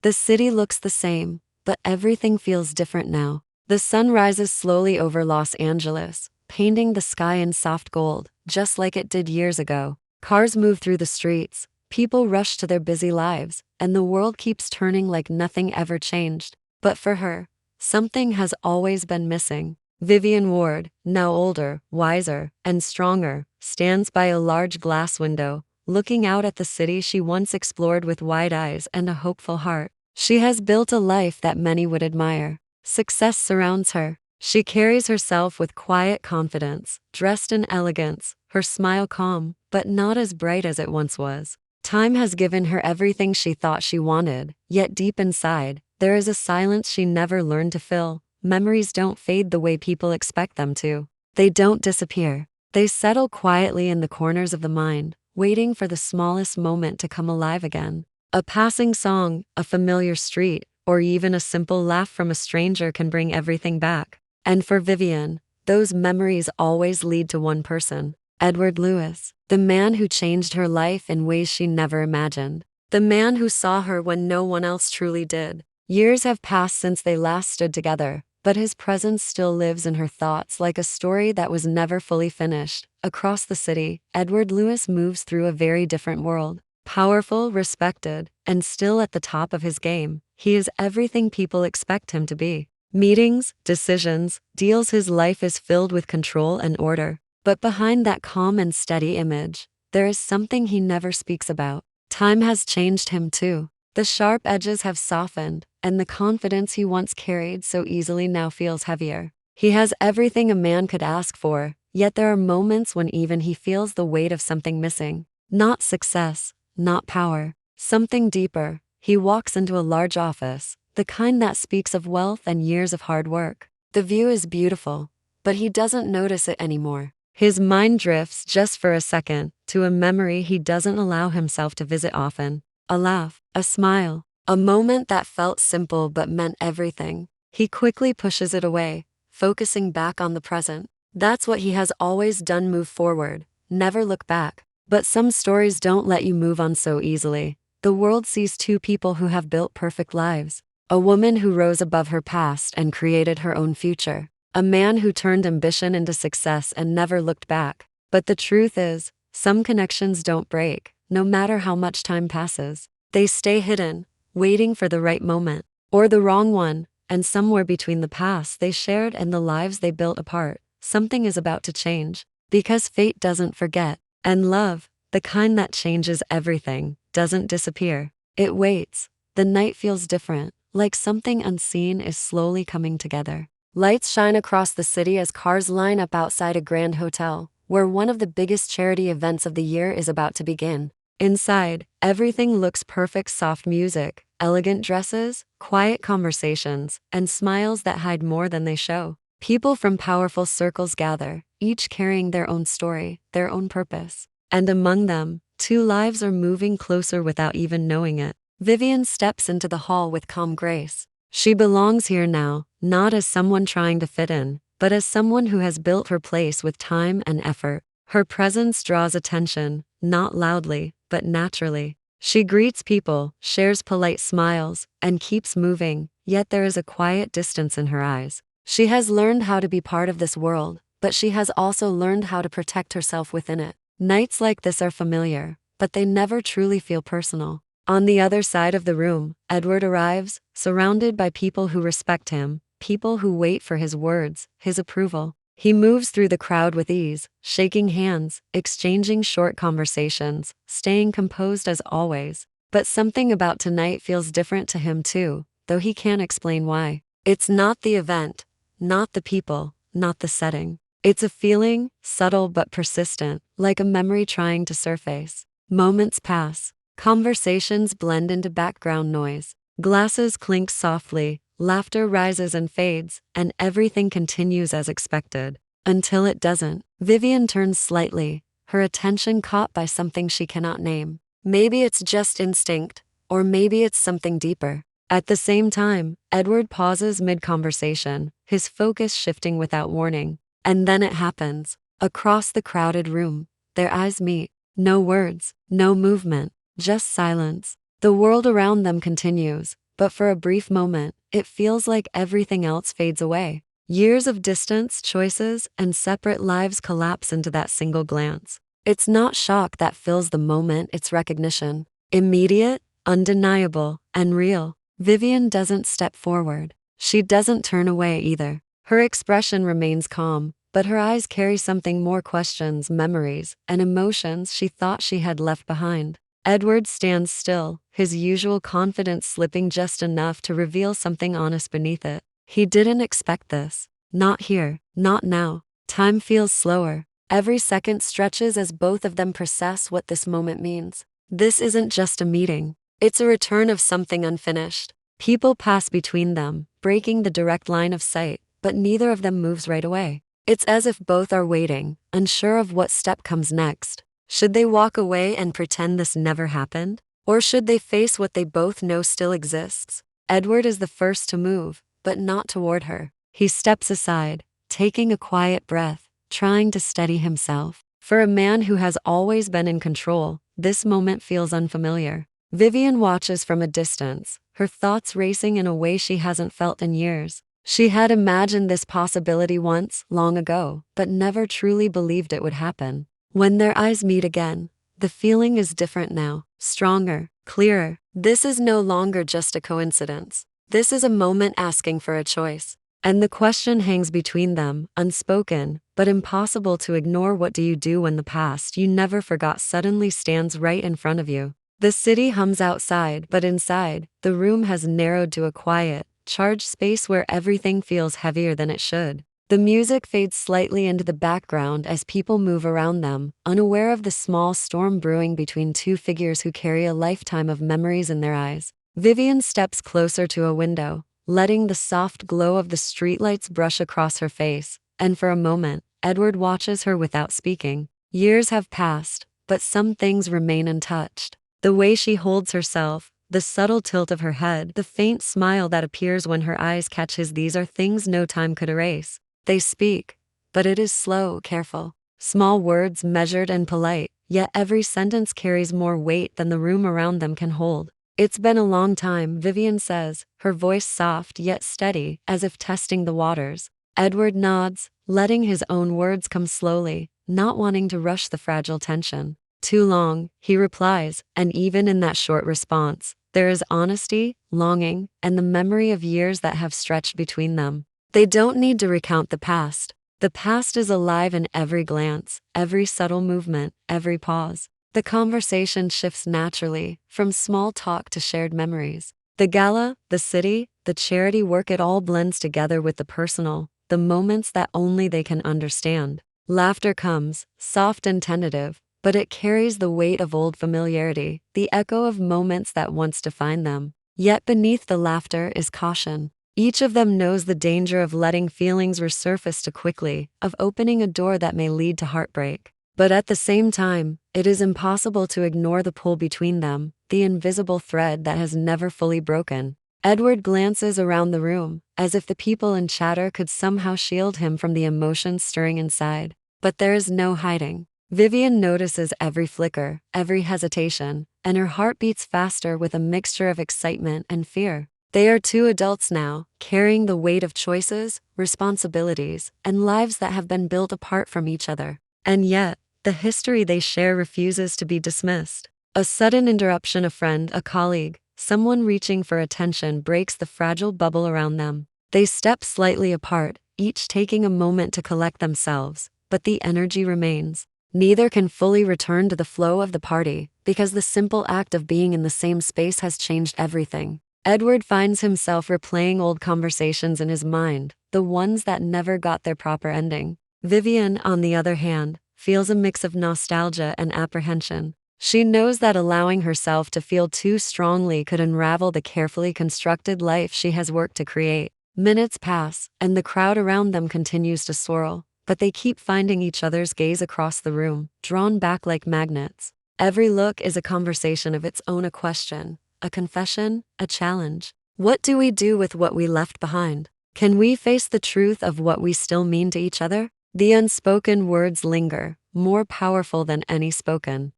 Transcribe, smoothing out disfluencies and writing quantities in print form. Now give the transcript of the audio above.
The city looks the same, but everything feels different now. The sun rises slowly over Los Angeles, painting the sky in soft gold, just like it did years ago. Cars move through the streets, people rush to their busy lives, and the world keeps turning like nothing ever changed. But for her, something has always been missing. Vivian Ward, now older, wiser, and stronger, stands by a large glass window, looking out at the city she once explored with wide eyes and a hopeful heart. She has built a life that many would admire. Success surrounds her. She carries herself with quiet confidence, dressed in elegance, her smile calm, but not as bright as it once was. Time has given her everything she thought she wanted, yet deep inside, there is a silence she never learned to fill. Memories don't fade the way people expect them to. They don't disappear. They settle quietly in the corners of the mind, waiting for the smallest moment to come alive again. A passing song, a familiar street, or even a simple laugh from a stranger can bring everything back. And for Vivian, those memories always lead to one person: Edward Lewis, the man who changed her life in ways she never imagined. The man who saw her when no one else truly did. Years have passed since they last stood together, but his presence still lives in her thoughts like a story that was never fully finished. Across the city, Edward Lewis moves through a very different world. Powerful, respected, and still at the top of his game, he is everything people expect him to be. Meetings, decisions, deals. His life is filled with control and order. But behind that calm and steady image, there is something he never speaks about. Time has changed him too. The sharp edges have softened, and the confidence he once carried so easily now feels heavier. He has everything a man could ask for, yet there are moments when even he feels the weight of something missing. Not success, not power, something deeper. He walks into a large office, the kind that speaks of wealth and years of hard work. The view is beautiful, but he doesn't notice it anymore. His mind drifts just for a second to a memory he doesn't allow himself to visit often. A laugh, a smile, a moment that felt simple but meant everything. He quickly pushes it away, focusing back on the present. That's what he has always done: move forward, never look back. But some stories don't let you move on so easily. The world sees two people who have built perfect lives. A woman who rose above her past and created her own future. A man who turned ambition into success and never looked back. But the truth is, some connections don't break, no matter how much time passes. They stay hidden, waiting for the right moment, or the wrong one, and somewhere between the past they shared and the lives they built apart, something is about to change. Because fate doesn't forget. And love, the kind that changes everything, doesn't disappear. It waits. The night feels different, like something unseen is slowly coming together. Lights shine across the city as cars line up outside a grand hotel, where one of the biggest charity events of the year is about to begin. Inside, everything looks perfect: soft music, elegant dresses, quiet conversations, and smiles that hide more than they show. People from powerful circles gather, each carrying their own story, their own purpose. And among them, two lives are moving closer without even knowing it. Vivian steps into the hall with calm grace. She belongs here now, not as someone trying to fit in, but as someone who has built her place with time and effort. Her presence draws attention, not loudly, but naturally. She greets people, shares polite smiles, and keeps moving, yet there is a quiet distance in her eyes. She has learned how to be part of this world, but she has also learned how to protect herself within it. Nights like this are familiar, but they never truly feel personal. On the other side of the room, Edward arrives, surrounded by people who respect him, people who wait for his words, his approval. He moves through the crowd with ease, shaking hands, exchanging short conversations, staying composed as always. But something about tonight feels different to him too, though he can't explain why. It's not the event, not the people, not the setting. It's a feeling, subtle but persistent, like a memory trying to surface. Moments pass. Conversations blend into background noise. Glasses clink softly, laughter rises and fades, and everything continues as expected. Until it doesn't. Vivian turns slightly, her attention caught by something she cannot name. Maybe it's just instinct, or maybe it's something deeper. At the same time, Edward pauses mid-conversation, his focus shifting without warning. And then it happens. Across the crowded room, their eyes meet. No words, no movement, just silence. The world around them continues, but for a brief moment, it feels like everything else fades away. Years of distance, choices, and separate lives collapse into that single glance. It's not shock that fills the moment, it's recognition. Immediate, undeniable, and real. Vivian doesn't step forward. She doesn't turn away either. Her expression remains calm, but her eyes carry something more: questions, memories, and emotions she thought she had left behind. Edward stands still, his usual confidence slipping just enough to reveal something honest beneath it. He didn't expect this. Not here, not now. Time feels slower. Every second stretches as both of them process what this moment means. This isn't just a meeting. It's a return of something unfinished. People pass between them, breaking the direct line of sight, but neither of them moves right away. It's as if both are waiting, unsure of what step comes next. Should they walk away and pretend this never happened? Or should they face what they both know still exists? Edward is the first to move, but not toward her. He steps aside, taking a quiet breath, trying to steady himself. For a man who has always been in control, this moment feels unfamiliar. Vivian watches from a distance, her thoughts racing in a way she hasn't felt in years. She had imagined this possibility once, long ago, but never truly believed it would happen. When their eyes meet again, the feeling is different now, stronger, clearer. This is no longer just a coincidence. This is a moment asking for a choice. And the question hangs between them, unspoken, but impossible to ignore. What do you do when the past you never forgot suddenly stands right in front of you? The city hums outside, but inside, the room has narrowed to a quiet, charged space where everything feels heavier than it should. The music fades slightly into the background as people move around them, unaware of the small storm brewing between two figures who carry a lifetime of memories in their eyes. Vivian steps closer to a window, letting the soft glow of the streetlights brush across her face, and for a moment, Edward watches her without speaking. Years have passed, but some things remain untouched. The way she holds herself, the subtle tilt of her head, the faint smile that appears when her eyes catch his, these are things no time could erase. They speak, but it is slow, careful. Small words measured and polite, yet every sentence carries more weight than the room around them can hold. It's been a long time, Vivian says, her voice soft yet steady, as if testing the waters. Edward nods, letting his own words come slowly, not wanting to rush the fragile tension. Too long, he replies, and even in that short response, there is honesty, longing, and the memory of years that have stretched between them. They don't need to recount the past. The past is alive in every glance, every subtle movement, every pause. The conversation shifts naturally, from small talk to shared memories. The gala, the city, the charity work, it all blends together with the personal, the moments that only they can understand. Laughter comes, soft and tentative, but it carries the weight of old familiarity, the echo of moments that once defined them. Yet beneath the laughter is caution. Each of them knows the danger of letting feelings resurface too quickly, of opening a door that may lead to heartbreak. But at the same time, it is impossible to ignore the pull between them, the invisible thread that has never fully broken. Edward glances around the room, as if the people and chatter could somehow shield him from the emotions stirring inside. But there is no hiding. Vivian notices every flicker, every hesitation, and her heart beats faster with a mixture of excitement and fear. They are two adults now, carrying the weight of choices, responsibilities, and lives that have been built apart from each other. And yet, the history they share refuses to be dismissed. A sudden interruption, a friend, a colleague, someone reaching for attention breaks the fragile bubble around them. They step slightly apart, each taking a moment to collect themselves, but the energy remains. Neither can fully return to the flow of the party, because the simple act of being in the same space has changed everything. Edward finds himself replaying old conversations in his mind, the ones that never got their proper ending. Vivian, on the other hand, feels a mix of nostalgia and apprehension. She knows that allowing herself to feel too strongly could unravel the carefully constructed life she has worked to create. Minutes pass, and the crowd around them continues to swirl, but they keep finding each other's gaze across the room, drawn back like magnets. Every look is a conversation of its own, a question, a confession, a challenge. What do we do with what we left behind? Can we face the truth of what we still mean to each other? The unspoken words linger, more powerful than any spoken.